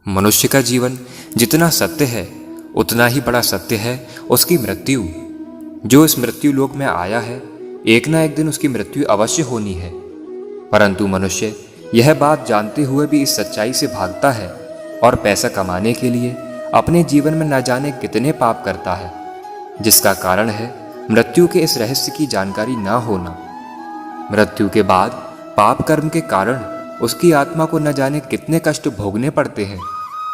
मनुष्य का जीवन जितना सत्य है उतना ही बड़ा सत्य है उसकी मृत्यु। जो इस मृत्यु लोक में आया है एक ना एक दिन उसकी मृत्यु अवश्य होनी है, परंतु मनुष्य यह बात जानते हुए भी इस सच्चाई से भागता है और पैसा कमाने के लिए अपने जीवन में न जाने कितने पाप करता है, जिसका कारण है मृत्यु के इस रहस्य की जानकारी ना होना। मृत्यु के बाद पाप कर्म के कारण उसकी आत्मा को न जाने कितने कष्ट भोगने पड़ते हैं,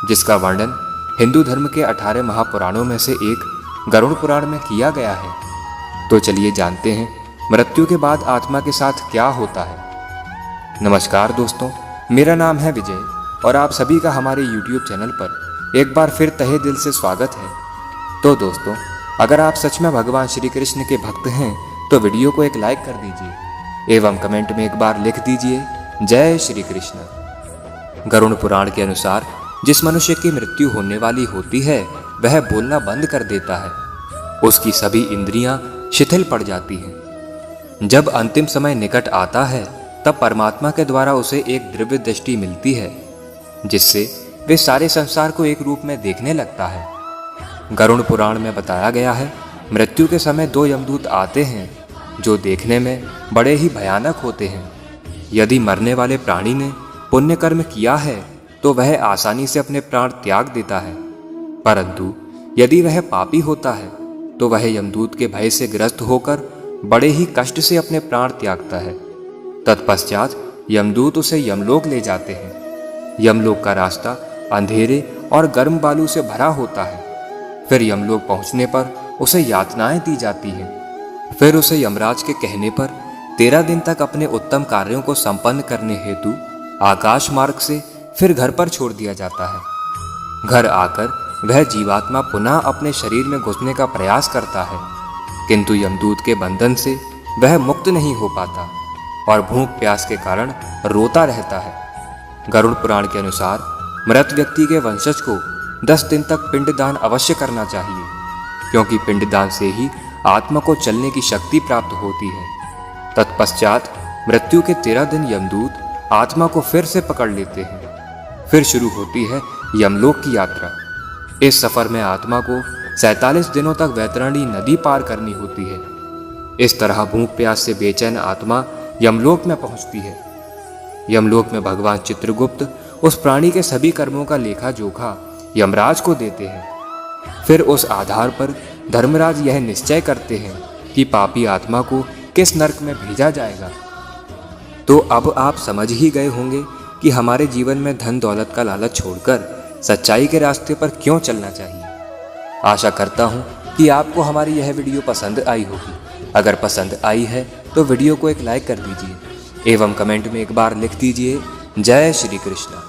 जिसका वर्णन हिंदू धर्म के 18 महापुराणों में से एक गरुड़ पुराण में किया गया है। तो चलिए जानते हैं मृत्यु के बाद आत्मा के साथ क्या होता है। नमस्कार दोस्तों, मेरा नाम है विजय और आप सभी का हमारे YouTube चैनल पर एक बार फिर तहे दिल से स्वागत है। तो दोस्तों, अगर आप सच में भगवान श्री कृष्ण के भक्त हैं तो वीडियो को एक लाइक कर दीजिए एवं कमेंट में एक बार लिख दीजिए जय श्री कृष्ण। गरुड़ पुराण के अनुसार जिस मनुष्य की मृत्यु होने वाली होती है वह बोलना बंद कर देता है, उसकी सभी इंद्रियां शिथिल पड़ जाती हैं। जब अंतिम समय निकट आता है तब परमात्मा के द्वारा उसे एक दिव्य दृष्टि मिलती है, जिससे वे सारे संसार को एक रूप में देखने लगता है। गरुड़ पुराण में बताया गया है मृत्यु के समय 2 यमदूत आते हैं जो देखने में बड़े ही भयानक होते हैं। यदि मरने वाले प्राणी ने पुण्य कर्म किया है तो वह आसानी से अपने प्राण त्याग देता है, परंतु यदि वह पापी होता है तो वह यमदूत के भय से ग्रस्त होकर बड़े ही कष्ट से अपने प्राण त्यागता है। तत्पश्चात यमदूत उसे यमलोक ले जाते हैं। यमलोक का रास्ता अंधेरे और गर्म बालू से भरा होता है। फिर यमलोक पहुंचने पर उसे यातनाएं दी जाती हैं। फिर उसे यमराज के कहने पर 13 दिन तक अपने उत्तम कार्यों को संपन्न करने हेतु आकाश मार्ग से फिर घर पर छोड़ दिया जाता है। घर आकर वह जीवात्मा पुनः अपने शरीर में घुसने का प्रयास करता है, किंतु यमदूत के बंधन से वह मुक्त नहीं हो पाता और भूख प्यास के कारण रोता रहता है। गरुड़ पुराण के अनुसार मृत व्यक्ति के वंशज को 10 दिन तक पिंडदान अवश्य करना चाहिए, क्योंकि पिंडदान से ही आत्मा को चलने की शक्ति प्राप्त होती है। तत्पश्चात मृत्यु के 13 दिन यमदूत आत्मा को फिर से पकड़ लेते हैं। फिर शुरू होती है यमलोक की यात्रा। इस सफर में आत्मा को 47 दिनों तक वैतरणी नदी पार करनी होती है। इस तरह भूख प्यास से बेचैन आत्मा यमलोक में पहुंचती है। यमलोक में भगवान चित्रगुप्त उस प्राणी के सभी कर्मों का लेखा जोखा यमराज को देते हैं। फिर उस आधार पर धर्मराज यह निश्चय करते हैं कि पापी आत्मा को किस नरक में भेजा जाएगा। तो अब आप समझ ही गए होंगे कि हमारे जीवन में धन दौलत का लालच छोड़कर सच्चाई के रास्ते पर क्यों चलना चाहिए। आशा करता हूँ कि आपको हमारी यह वीडियो पसंद आई होगी। अगर पसंद आई है तो वीडियो को एक लाइक कर दीजिए एवं कमेंट में एक बार लिख दीजिए जय श्री कृष्ण।